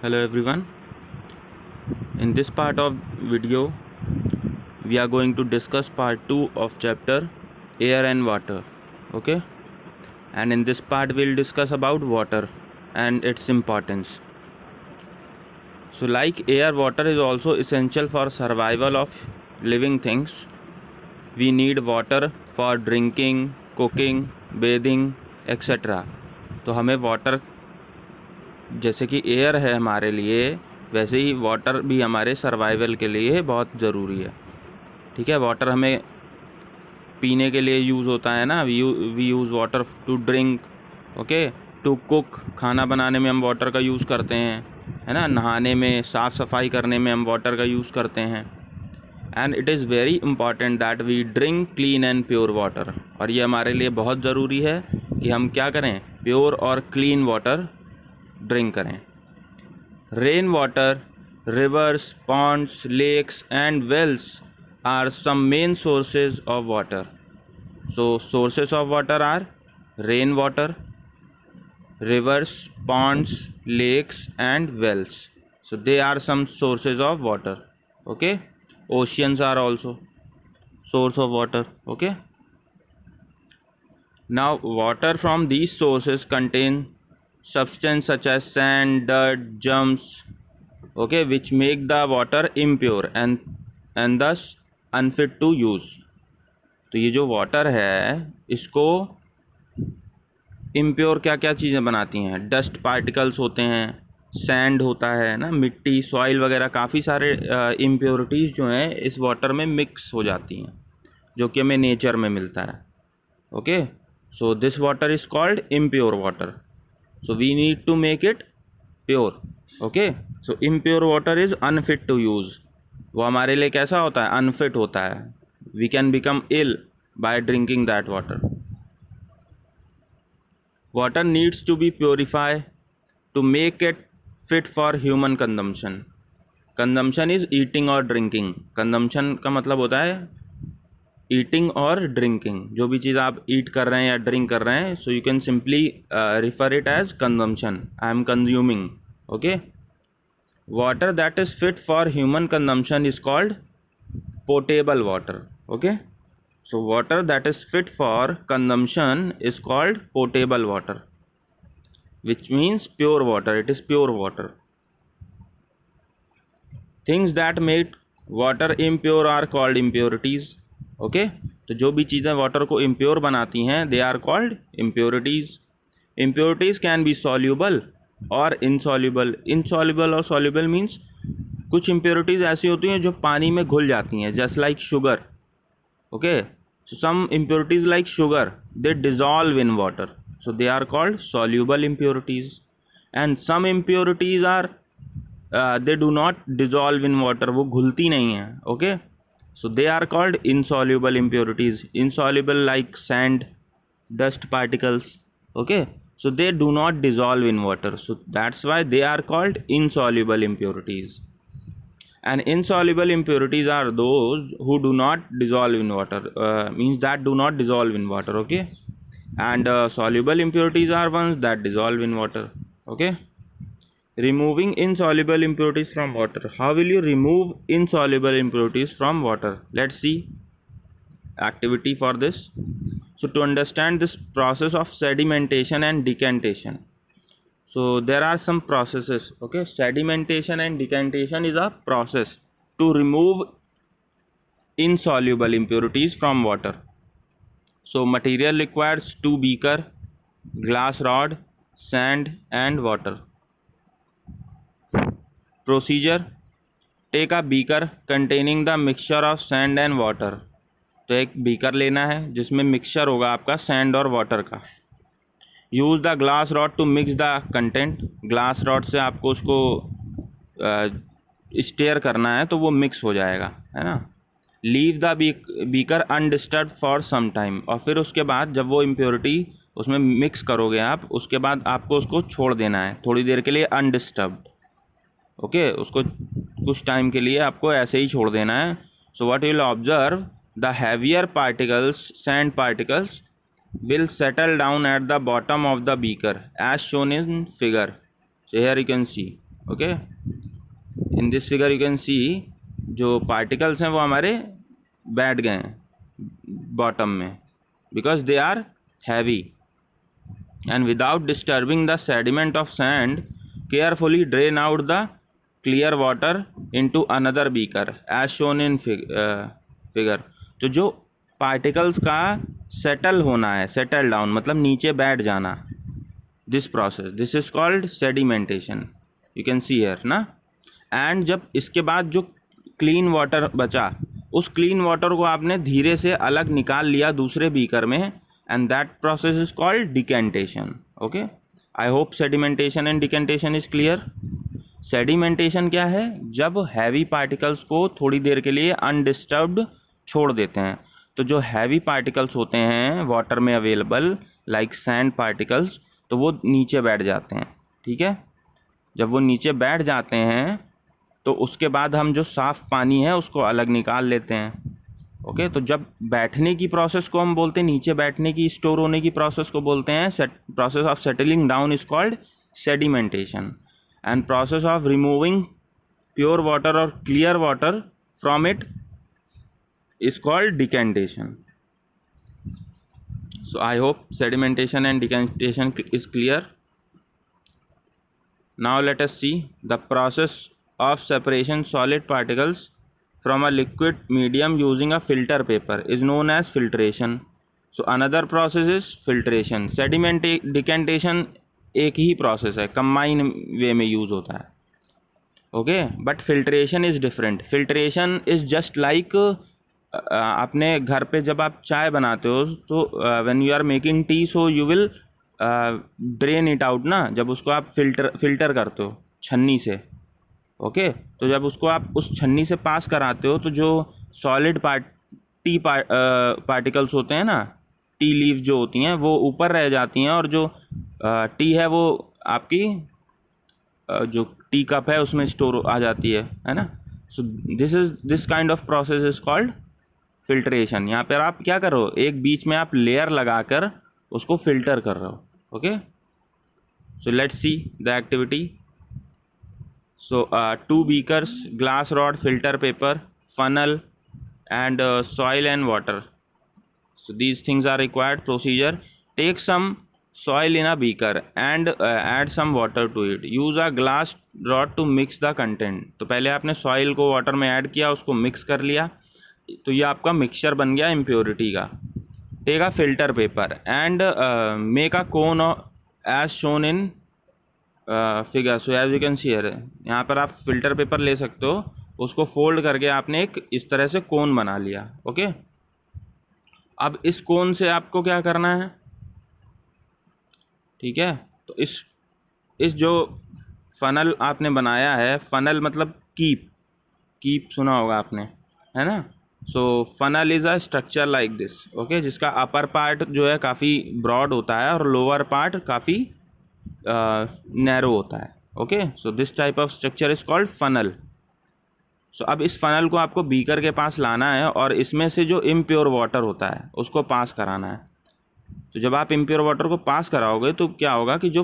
Hello everyone. In this part of video we are going to discuss part 2 of chapter air and water. Okay, and in this part we'll discuss about water and its importance. So like air, water is also essential for survival of living things. We need water for drinking, cooking, bathing, etc. तो हमें water, जैसे कि air है हमारे लिए, वैसे ही water भी हमारे सर्वाइवल के लिए बहुत ज़रूरी है. ठीक है, वाटर हमें पीने के लिए यूज़ होता है ना. We use water to drink. Okay, to cook, खाना बनाने में हम वाटर का यूज़ करते हैं, है ना. नहाने में, साफ़ सफाई करने में हम वाटर का यूज़ करते हैं. And it is very important that we drink clean and pure water. और ये हमारे लिए बहुत ज़रूरी है कि हम क्या करें, प्योर और क्लीन वाटर ड्रिंक करें. Rain water, rivers, ponds, lakes and wells are some main sources of water. So sources of water are rain water, rivers, ponds, lakes and wells. So they are some sources of water. Okay, oceans are also source of water. Okay, now water from these sources contain substance such as sand, dirt, germs, okay, which make the water impure and thus unfit to use. तो ये जो water है इसको impure क्या क्या चीज़ें बनाती हैं. डस्ट पार्टिकल्स होते हैं, सैंड होता है ना, मिट्टी, सॉइल वगैरह, काफ़ी सारे इम्प्योरिटीज़ जो हैं इस वाटर में मिक्स हो जाती हैं, जो कि हमें नेचर में मिलता है. Okay, so this water is called impure water. So we need to make it pure. Okay, so impure water is unfit to use. वो हमारे लिए कैसा होता है, अनफिट होता है. We can become ill by drinking that water. Water needs to be purify to make it fit for human consumption. Consumption is eating और drinking. Consumption का मतलब होता है ईटिंग और ड्रिंकिंग. जो भी चीज़ आप ईट कर रहे हैं या ड्रिंक कर रहे हैं, so you can simply refer it as consumption. I am consuming. Okay, water that is fit for human consumption is called potable water. Okay, so water that is fit for consumption is called potable water, which means pure water. It is pure water. Things that make water impure are called impurities. Okay, तो जो भी चीज़ें water को impure बनाती हैं, they are called impurities. Impurities can be soluble और insoluble. Insoluble और soluble means कुछ impurities ऐसी होती हैं जो पानी में घुल जाती हैं, just like sugar. Okay, so some impurities like sugar, they dissolve in water, so they are called soluble impurities. And some impurities are they do not dissolve in water. वो घुलती नहीं हैं. Okay, so they are called insoluble impurities. Insoluble like sand, dust particles. Okay, so they do not dissolve in water, so that's why they are called insoluble impurities. And insoluble impurities are those who do not dissolve in water, means that do not dissolve in water. Okay, and soluble impurities are ones that dissolve in water. Okay, removing insoluble impurities from water. How will you remove insoluble impurities from water? Let's see activity for this. So to understand this process of sedimentation and decantation, so there are some processes. Okay, sedimentation and decantation is a process to remove insoluble impurities from water. So material requires 2 beaker, glass rod, sand and water. Procedure: take a beaker containing the mixture of sand and water. तो एक beaker लेना है जिसमें mixture होगा आपका sand और water का. Use the glass rod to mix the content. Glass rod से आपको उसको स्टेयर करना है तो वो मिक्स हो जाएगा, है ना. Leave the beaker undisturb for some time. और फिर उसके बाद जब वो इम्प्योरिटी उसमें मिक्स करोगे आप, उसके बाद आपको उसको छोड़ देना है थोड़ी देर के लिए अनडिस्टर्ब्ड. ओके, उसको कुछ टाइम के लिए आपको ऐसे ही छोड़ देना है. So what you will observe, the heavier particles, sand particles, will settle down at the bottom of the beaker as shown in figure. So here you can see okay, in this figure you can सी जो particles हैं वो हमारे बैठ गए हैं bottom में because they are heavy, and without disturbing the sediment of sand carefully drain out the clear water into another beaker as shown in figure. तो जो पार्टिकल्स का सेटल होना है, सेटल डाउन मतलब नीचे बैठ जाना, this process this is called sedimentation, you can see here ना। एंड जब इसके बाद जो क्लीन वाटर बचा, उस क्लीन वाटर को आपने धीरे से अलग निकाल लिया दूसरे बीकर में, and that process is called decantation. Okay, I hope sedimentation and decantation is clear. Sedimentation क्या है? जब हैवी पार्टिकल्स को थोड़ी देर के लिए अनडिस्टर्ब्ड छोड़ देते हैं। तो जो हैवी पार्टिकल्स होते हैं वाटर में अवेलेबल लाइक सैंड पार्टिकल्स, तो वो नीचे बैठ जाते हैं। ठीक है, जब वो नीचे बैठ जाते हैं तो उसके बाद हम जो साफ़ पानी है उसको अलग निकाल लेते हैं। ओके, तो जब बैठने की प्रोसेस को हम बोलते हैं, नीचे बैठने की, स्टोर होने की प्रोसेस को बोलते हैं process of settling down is called sedimentation, and process of removing pure water और clear water from it is called decantation. So I hope sedimentation and decantation is clear. Now let us see the process of separation solid particles from a liquid medium using a filter paper is known as filtration. So another process is filtration. Decantation एक ही process है, combine way में use होता है. Okay, but filtration is different. Filtration is just like अपने घर पे जब आप चाय बनाते हो तो when you are making tea, so you will drain it out ना, जब उसको आप फिल्टर करते हो छन्नी से। ओके, तो जब उसको आप उस छन्नी से पास कराते हो तो जो सॉलिड पार्टिकल्स होते हैं ना, टी लीव जो होती हैं वो ऊपर रह जाती हैं, और जो टी है वो आपकी जो टी कप है उसमें स्टोर आ जाती है ना। So this kind of process is called filtration. यहाँ पर आप क्या कर रहे हो, एक बीच में आप लेयर लगाकर उसको फिल्टर कर रहे हो। Okay, so let's see the activity. So 2 beakers, glass rod, filter paper, funnel and soil and water. So these things are required. Procedure: take some soil in a beaker and add some water to it. Use a glass rod to mix the content. तो पहले आपने soil को water में add किया, उसको mix कर लिया, तो ये आपका मिक्सचर बन गया इम्प्योरिटी का। Take a filter paper and make a cone as shown in figure. So as you can see here, यहाँ पर आप फिल्टर पेपर ले सकते हो, उसको फोल्ड करके आपने एक इस तरह से कोन बना लिया। ओके, अब इस कोन से आपको क्या करना है, ठीक है, तो इस जो फनल आपने बनाया है, फनल मतलब कीप सुना होगा आपने, है ना। So funnel is a structure like this. Okay, जिसका अपर पार्ट जो है काफ़ी ब्रॉड होता है और लोअर पार्ट काफ़ी नैरो होता है। Okay, so this type of structure is called funnel. सो अब इस फनल को आपको बीकर के पास लाना है और इसमें से जो इम्प्योर वाटर होता है उसको पास कराना है। तो जब आप इम्प्योर वाटर को पास कराओगे तो क्या होगा कि जो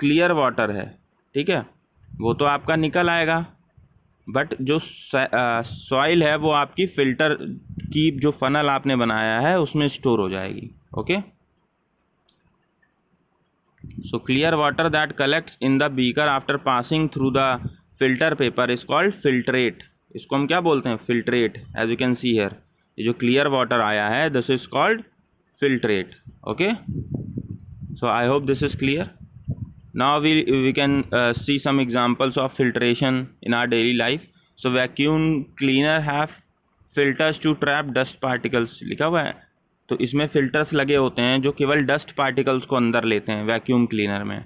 क्लियर वाटर है, ठीक है, वो तो आपका निकल आएगा, बट जो सॉइल है वो आपकी फिल्टर की जो फनल आपने बनाया है उसमें स्टोर हो जाएगी। Okay, so clear water that collects in the beaker after passing through the filter paper is called filtrate. इसको हम क्या बोलते हैं, filtrate. As you can see here, ये जो क्लियर वाटर आया है this is called filtrate. Okay, so I hope this is clear. Now we can see some examples of filtration in our daily life. So vacuum cleaner have filters to trap dust particles लिखा हुआ है, तो इसमें filters लगे होते हैं जो केवल डस्ट पार्टिकल्स को अंदर लेते हैं वैक्यूम क्लीनर में।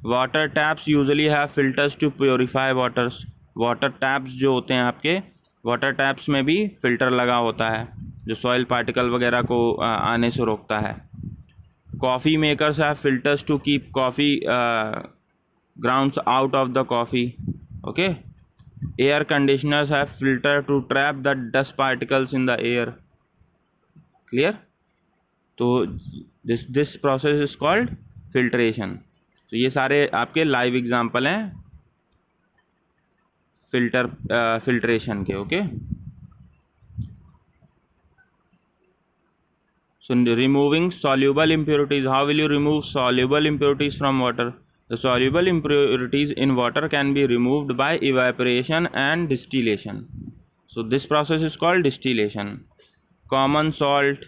Water taps usually have filters to purify waters. Water taps जो होते हैं आपके, वाटर टैप्स में भी फिल्टर लगा होता है जो सॉइल पार्टिकल वगैरह को आने से रोकता है। Coffee makers have filters to keep coffee grounds out of the coffee. Okay, air conditioners have filter to trap the dust particles in the air. Clear? तो this process is called filtration. तो ये सारे आपके live example हैं filtration के. Okay, so removing soluble impurities. How will you remove soluble impurities from water? The soluble impurities in water can be removed by evaporation and distillation. So this process is called distillation. Common salt,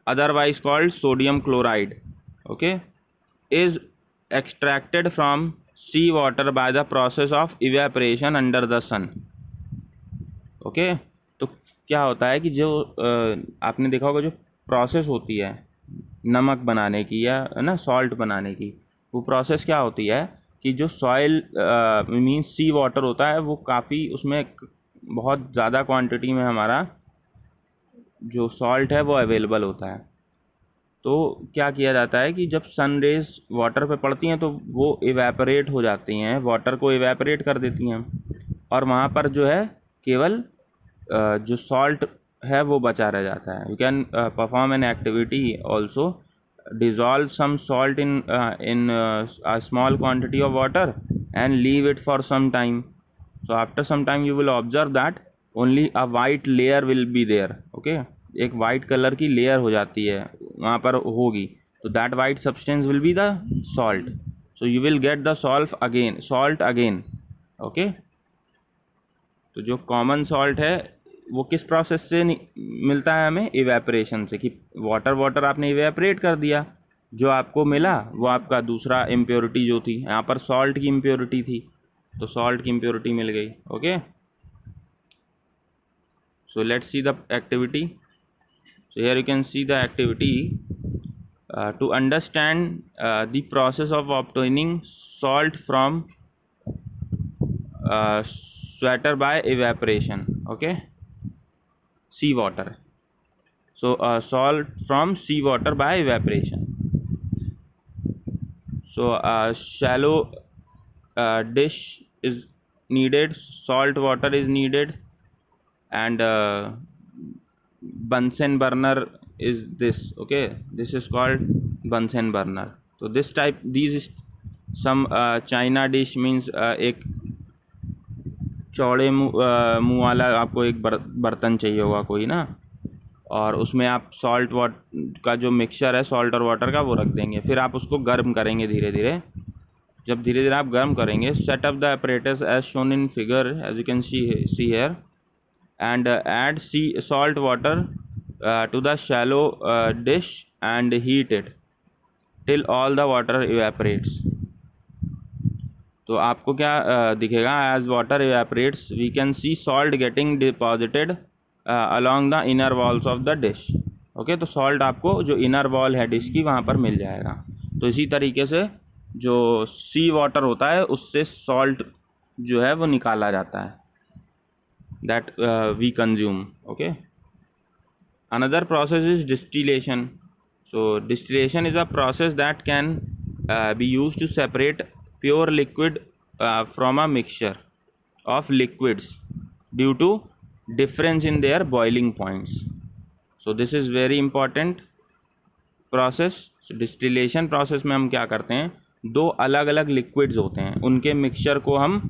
otherwise called sodium chloride, okay, is extracted from sea water by the process of evaporation under the sun. Okay, तो क्या होता है कि जो आपने देखा होगा जो प्रोसेस होती है नमक बनाने की या ना सॉल्ट बनाने की, वो प्रोसेस क्या होती है कि जो सॉइल मीन्स सी वाटर होता है वो काफ़ी उसमें बहुत ज़्यादा क्वांटिटी में हमारा जो सॉल्ट है वो अवेलेबल होता है. तो क्या किया जाता है कि जब सन रेज वाटर पे पड़ती हैं तो वो इवेपोरेट हो जाती हैं, वाटर को इवेपोरेट कर देती हैं, और वहाँ पर जो है केवल जो सॉल्ट है वो बचा रह जाता है. You can perform an activity also, dissolve some salt in a small quantity of water and leave it for some time. So after some time you will observe that only a white layer will be there. Okay, एक white colour की layer हो जाती है वहाँ पर होगी, तो that white substance will be the salt. So you will get the salt again. Okay, तो जो कॉमन सॉल्ट है वो किस प्रोसेस से मिलता है हमें? इवेपरेशन से, कि वाटर आपने इवेपरेट कर दिया, जो आपको मिला वो आपका दूसरा इम्प्योरिटी जो थी, यहाँ पर सॉल्ट की इम्प्योरिटी थी तो सॉल्ट की इम्प्योरिटी मिल गई. Okay, so let's see the activity. So here you can see the activity to understand the process of obtaining salt from sweater by evaporation. Okay, sea water. So salt from sea water by evaporation. So shallow dish is needed, salt water is needed, and Bunsen burner is this. Okay, this is called Bunsen burner. So this type, these is some China dish, means एक चौड़े मुँह वाला आपको एक बर्तन चाहिए होगा कोई ना, और उसमें आप सॉल्ट वाटर का जो मिक्सचर है सॉल्ट और वाटर का वो रख देंगे, फिर आप उसको गर्म करेंगे धीरे धीरे. जब धीरे धीरे आप गर्म करेंगे, set up the apparatus as shown in figure as you can see here, and add salt water to the shallow dish and heat it till all the water evaporates. तो आपको क्या दिखेगा? as water evaporates we can see salt getting deposited along the inner walls of the dish. Okay, तो salt आपको जो inner wall है dish की वहाँ पर मिल जाएगा. तो इसी तरीके से जो सी वाटर होता है उससे सॉल्ट जो है वो निकाला जाता है, that we consume. Okay, another process is distillation. So distillation is a process that can be used to separate pure liquid from a mixture of liquids due to difference in their boiling points. So this is very important process. So distillation process में हम क्या करते हैं, दो अलग अलग liquids होते हैं, उनके मिक्सचर को हम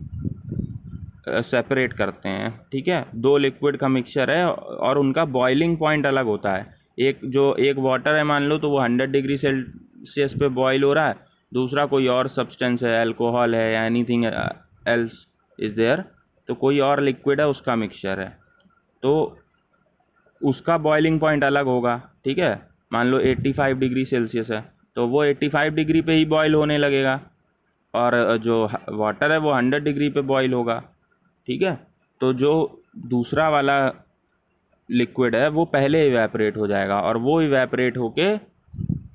सेपरेट करते हैं. ठीक है, दो लिक्विड का मिक्सचर है और उनका बॉइलिंग पॉइंट अलग होता है. एक वाटर है मान लो, तो वो 100 डिग्री सेल्सियस पे बॉयल हो रहा है, दूसरा कोई और सब्सटेंस है, अल्कोहल है या एनीथिंग एल्स इज़ देयर, तो कोई और लिक्विड है उसका मिक्सचर है, तो उसका बॉइलिंग पॉइंट अलग होगा. ठीक है, मान लो 85 डिग्री सेल्सियस है तो वो 85 डिग्री पे ही बॉयल होने लगेगा, और जो वाटर है वो 100 डिग्री पे बॉयल होगा. ठीक है, तो जो दूसरा वाला लिक्विड है वो पहले इवेपरेट हो जाएगा और वो इवेपरेट होके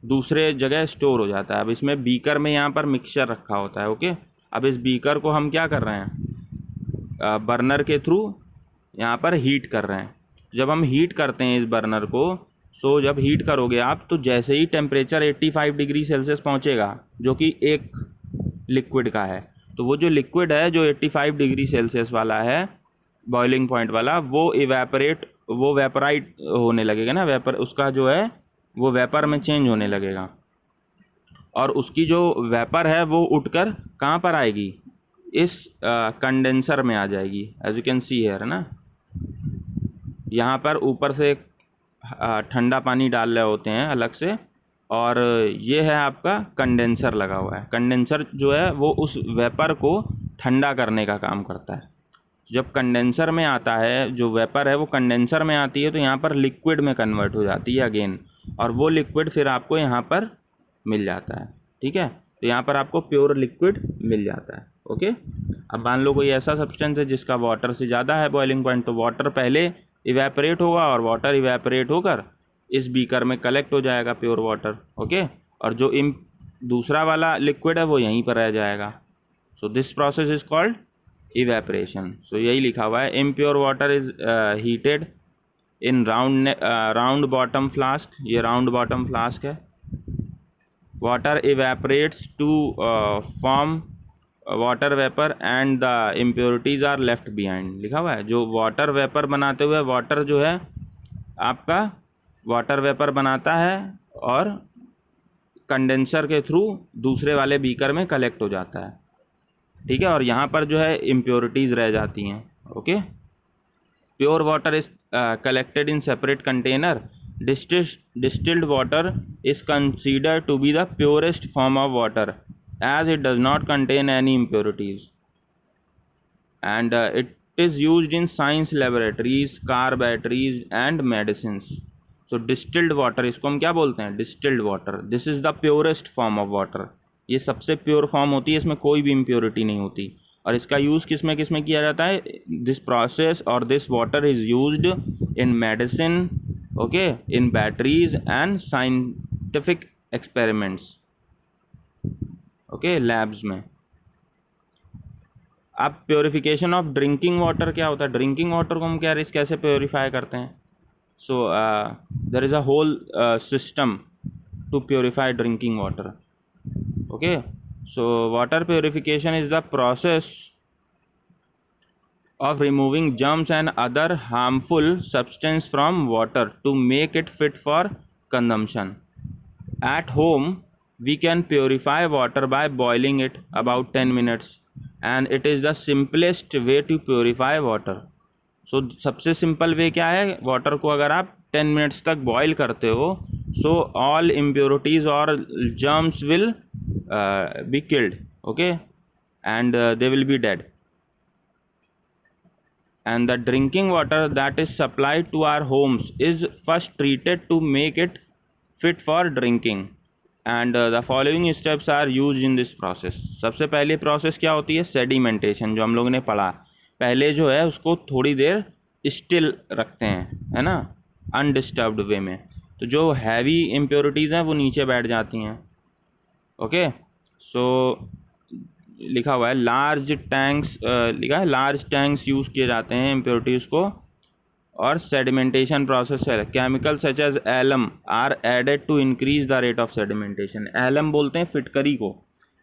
दूसरे जगह स्टोर हो जाता है. अब इसमें बीकर में यहाँ पर मिक्सचर रखा होता है. ओके, अब इस बीकर को हम क्या कर रहे हैं, बर्नर के थ्रू यहाँ पर हीट कर रहे हैं. जब हम हीट करते हैं इस बर्नर को, सो जब हीट करोगे आप, तो जैसे ही टेम्परेचर 85 डिग्री सेल्सियस पहुँचेगा, जो कि एक लिक्विड का है, तो वो जो लिक्विड है जो 85 डिग्री सेल्सियस वाला है बॉइलिंग पॉइंट वाला, वो वेपराइट होने लगेगा ना, वेपर उसका जो है वो वेपर में चेंज होने लगेगा, और उसकी जो वेपर है वो उठकर कहाँ पर आएगी, इस कंडेंसर में आ जाएगी, as you can see here, है ना। यहाँ पर ऊपर से ठंडा पानी डाल रहे होते हैं अलग से, और ये है आपका कंडेंसर लगा हुआ है। कंडेंसर जो है वो उस वेपर को ठंडा करने का काम करता है। जब कंडेंसर में आता है, जो वेपर है वो कंडेंसर में आती है, तो यहाँ पर लिक्विड में कन्वर्ट हो जाती है अगेन, और वो लिक्विड फिर आपको यहाँ पर मिल जाता है। ठीक है, तो यहाँ पर आपको प्योर लिक्विड मिल जाता है। ओके, अब मान लो कोई ऐसा सब्सटेंस है जिसका वाटर से ज़्यादा है बॉइलिंग पॉइंट, तो वाटर पहले इवेपोरेट होगा और वाटर इवेपोरेट होकर इस बीकर में कलेक्ट हो जाएगा प्योर वाटर। ओके, और जो दूसरा वाला लिक्विड है वो यहीं पर रह जाएगा। So this process is called evaporation. So यही लिखा हुआ है, impure water is heated in round bottom flask. ये राउंड बॉटम फ्लास्क है। Water evaporates to form water vapour and the impurities are left behind. लिखा हुआ है, जो वाटर वेपर बनाते हुए, वाटर जो है आपका वाटर वेपर बनाता है और कंडेंसर के थ्रू दूसरे वाले बीकर में कलेक्ट हो जाता है। ठीक है, और यहाँ पर जो है इम्प्योरिटीज़ रह जाती हैं। Okay, pure water is collected in separate container. Distilled water is considered to be the purest form of water as it does not contain any impurities, and it is used in science laboratories, car batteries and medicines. So distilled water, इसको हम क्या बोलते हैं? distilled water. This is the purest form of water. ये सबसे pure form होती है, इसमें कोई भी इम्प्योरिटी नहीं होती। और इसका यूज़ किस में किया जाता है? दिस प्रोसेस और this water is used in medicine, okay, in batteries and scientific experiments, okay, labs में। अब प्योरीफिकेशन ऑफ ड्रिंकिंग वाटर क्या होता है? ड्रिंकिंग वाटर को हम कैसे प्योरीफाई करते हैं? So there is a whole system to purify drinking water. Okay, so water purification is the process of removing germs and other harmful substance from water to make it fit for consumption. At home we can purify water by boiling it about 10 minutes, and it is the simplest way to purify water. So सबसे simple way क्या है? Water को अगर आप 10 minutes तक boil करते हो, so all impurities or germs will be killed, okay, and they will be dead. And the drinking water that is supplied to our homes is first treated to make it fit for drinking, and the following steps are used in this process. सबसे पहले process क्या होती है? Sedimentation, जो हम लोगों ने पढ़ा। पहले जो है उसको थोड़ी देर स्टिल रखते हैं, है ना, अनडिस्टर्ब्ड वे में, तो जो हैवी इम्प्योरिटीज़ हैं वो नीचे बैठ जाती हैं। ओके, सो लिखा हुआ है लार्ज टैंक्स, लिखा है लार्ज टैंक्स यूज़ किए जाते हैं इम्प्योरिटीज़ को। और सेडिमेंटेशन प्रोसेस है, chemical such as alum are added to increase the rate of sedimentation. Alum बोलते हैं फिटकरी को,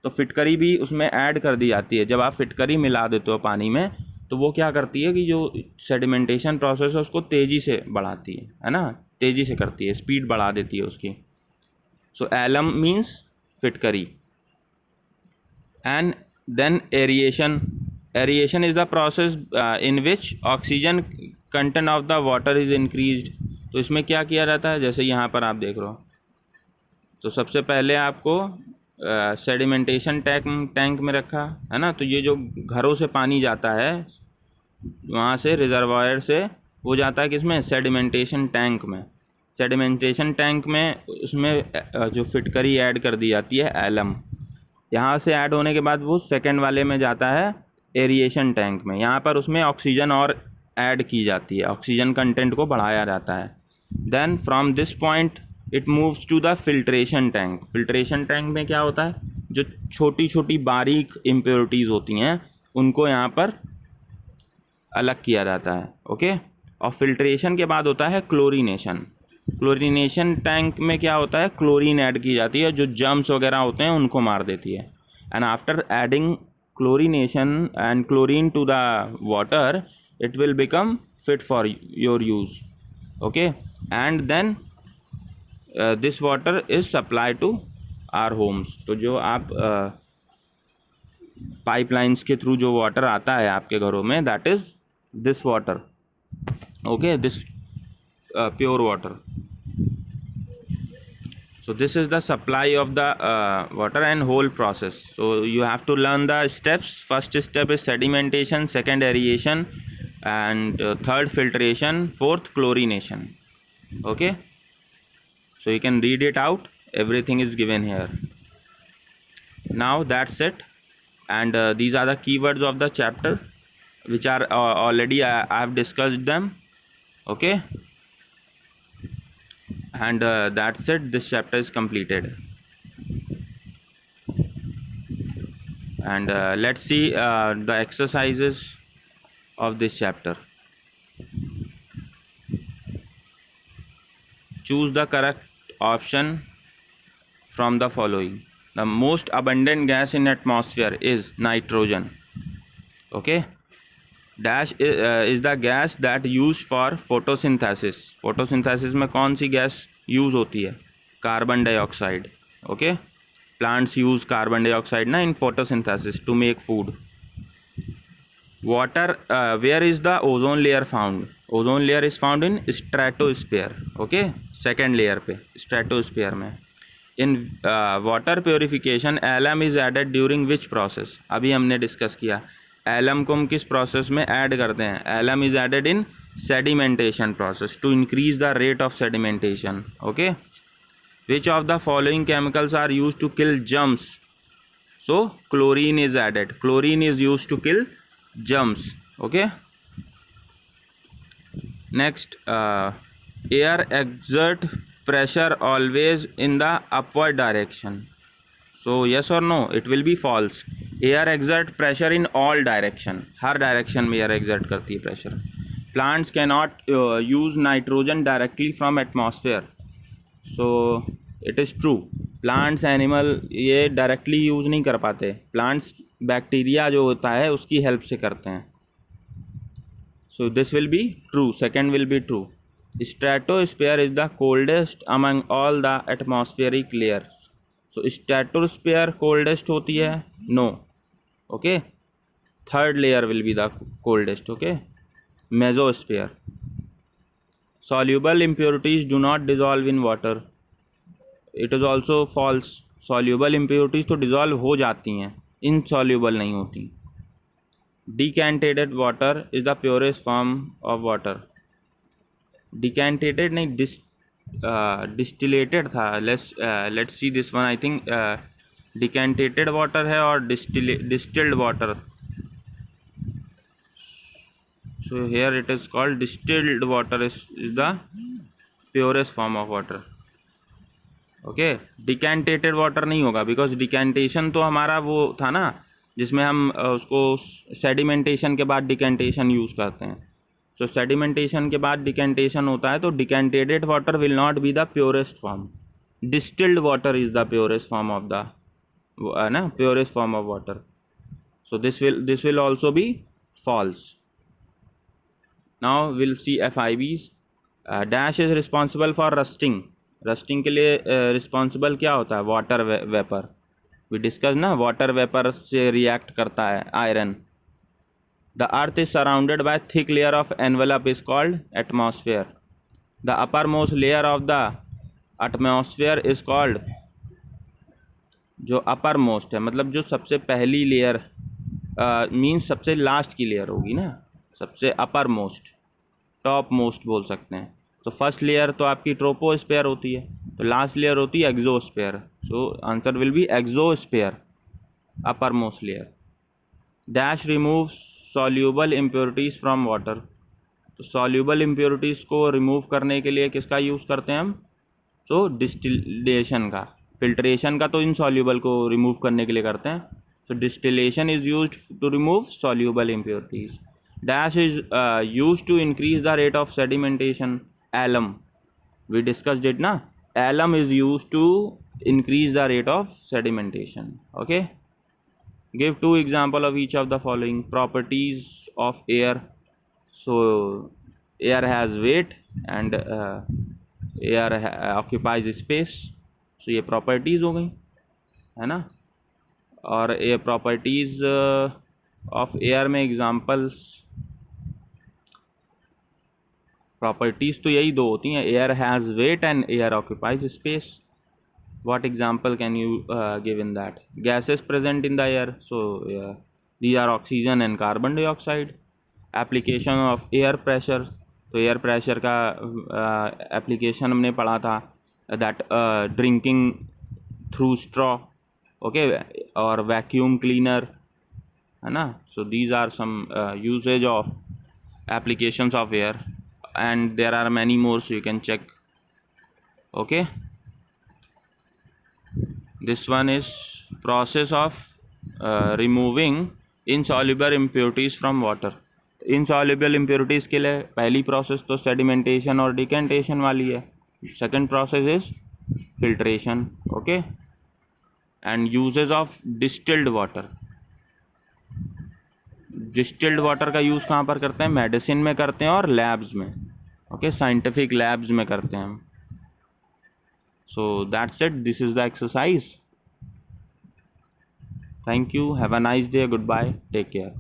तो फिटकरी भी उसमें ऐड कर दी जाती है। जब आप फिटकरी मिला देते हो पानी में, तो वो क्या करती है कि जो सेडिमेंटेशन प्रोसेस है उसको तेज़ी से बढ़ाती है ना, तेज़ी से करती है, स्पीड बढ़ा देती है उसकी। सो एलम मीन्स फिटकरी। And then aeration. Aeration is the process in which oxygen content of the water is increased. तो इसमें क्या किया जाता है? जैसे यहाँ पर आप देख रहे हो, तो सबसे पहले आपको सेडिमेंटेशन टैंक में रखा है ना, तो ये जो घरों से पानी जाता है वहाँ से रिजर्वायर से वो जाता है किसमें? सेडिमेंटेशन टैंक में। सेडिमेंटेशन टैंक में उसमें जो फिटकरी ऐड कर दी जाती है एलम, यहाँ से ऐड होने के बाद वो सेकंड वाले में जाता है एरिएशन टैंक में। यहाँ पर उसमें ऑक्सीजन और ऐड की जाती है, ऑक्सीजन कंटेंट को बढ़ाया जाता है। Then from this point it moves to the filtration tank. Filtration tank में क्या होता है? जो छोटी छोटी बारीक इम्प्योरिटीज़ होती हैं उनको यहाँ पर अलग किया जाता है। ओके, और फिल्ट्रेशन के बाद होता है क्लोरीनेशन। क्लोरीनेशन टैंक में क्या होता है? क्लोरीन ऐड की जाती है, जो जर्म्स वगैरह होते हैं उनको मार देती है। And after adding chlorination and chlorine to the water it will become fit for your use. Okay, and then this water is supply to our homes. तो जो आप पाइपलाइंस के थ्रू जो वाटर आता है आपके घरों में, that is this water, okay, this pure water. So this is the supply of the water and whole process. So you have to learn the steps. First step is sedimentation, second aeration, and third filtration, fourth chlorination. Okay, so you can read it out, everything is given here. Now that's it, and these are the keywords of the chapter, which are already I have discussed them. Okay, and that's it, this chapter is completed. And let's see the exercises of this chapter. Choose the correct option from the following. The most abundant gas in atmosphere is nitrogen. Okay, dash is the gas that used for photosynthesis. Photosynthesis में कौन सी gas use होती है? Carbon dioxide. Okay, plants use carbon dioxide ना इन photosynthesis to make food. Water, where is the ozone layer found? Ozone layer is found in stratosphere. Okay, second layer पे, stratosphere में. In water purification, alum is added during which process? अभी हमने discuss किया, alum को हम किस process में add करते हैं? alum is added in sedimentation process to increase the rate of sedimentation. Okay, which of the following chemicals are used to kill germs? So chlorine is added. Chlorine is used to kill germs. Okay, next, air exert pressure always in the upward direction. So yes or no, it will be false. Air exert pressure in all direction. Her direction में air exert करती है pressure. Plants cannot use nitrogen directly from atmosphere. So it is true. Plants, animal ये directly use नहीं कर पाते. Plants bacteria जो होता है उसकी हेल्प से करते हैं. So this will be true. Second will be true. Stratosphere is the coldest among all the atmospheric layers. So stratosphere coldest होती है? No. Okay. Third layer will be the coldest. Okay. Mesosphere. Soluble impurities do not dissolve in water. It is also false. Soluble impurities तो dissolve हो जाती हैं, insoluble नहीं होती. Decanted water is the purest form of water. Decanted नहीं, distillated था. Let's see this one. I think decanted water है और distilled water. So here it is called distilled water is the purest form of water. Okay, decantated water नहीं होगा, because decantation तो हमारा वो था ना जिसमें हम उसको सेडिमेंटेशन के बाद डिकैंटेशन यूज़ करते हैं. सो सेडिमेंटेशन के बाद डिकैंटेशन होता है, तो decantated water will not be the purest form. Distilled water is the purest form of the ना purest form of water. So this will also be false. Now will see FIBs. Dash is responsible for rusting. Rusting के लिए responsible क्या होता है? Water vapour. We discuss ना, water vapour से react करता है iron. The earth is surrounded by thick layer of envelope is called atmosphere. The upper most layer of the atmosphere is called, जो अपर मोस्ट है मतलब जो सबसे पहली लेयर मीन्स सबसे लास्ट की लेयर होगी ना, सबसे अपर मोस्ट, टॉप मोस्ट बोल सकते हैं. तो फर्स्ट लेयर तो आपकी ट्रोपोस्फेयर होती है, तो लास्ट लेयर होती है exosphere. So answer will be exosphere, upper most layer. Dash remove soluble impurities from water. तो सॉल्यूबल इम्प्योरिटीज़ को रिमूव करने के लिए किसका यूज़ करते हैं हम? सो डिस्टिलेशन का. फिल्ट्रेशन का तो इनसॉल्यूबल को रिमूव करने के लिए करते हैं. So distillation is used to remove soluble impurities. Dash is used to increase the rate of sedimentation. Alum, we discussed it na. Alum is used to increase the rate of sedimentation. Okay, give 2 example of each of the following. Properties of air. So air has weight and air occupies space. So ये properties हो गई है ना. और ये properties of air में examples, properties तो यही दो होती हैं, air has wait and air occupies space. What example can you give in that? Gases present in the air, so these are oxygen and carbon dioxide. Application of air pressure, तो air pressure का application हमने पढ़ा था, that drinking through straw, okay, और vacuum cleaner, है ना. So these are some usage of applications of air, and there are many more, so you can check. Okay, this one is process of removing insoluble impurities from water. insoluble impurities के लिए पहली process तो sedimentation और decantation वाली है. Second process is filtration. Okay, and uses of distilled water. Distilled water का use कहाँ पर करते हैं? मेडिसिन में करते हैं और लैब्स में. ओके, साइंटिफिक लैब्स में करते हैं हम. So that's it. This is the exercise. Thank you. Have a nice day. Goodbye. Take care.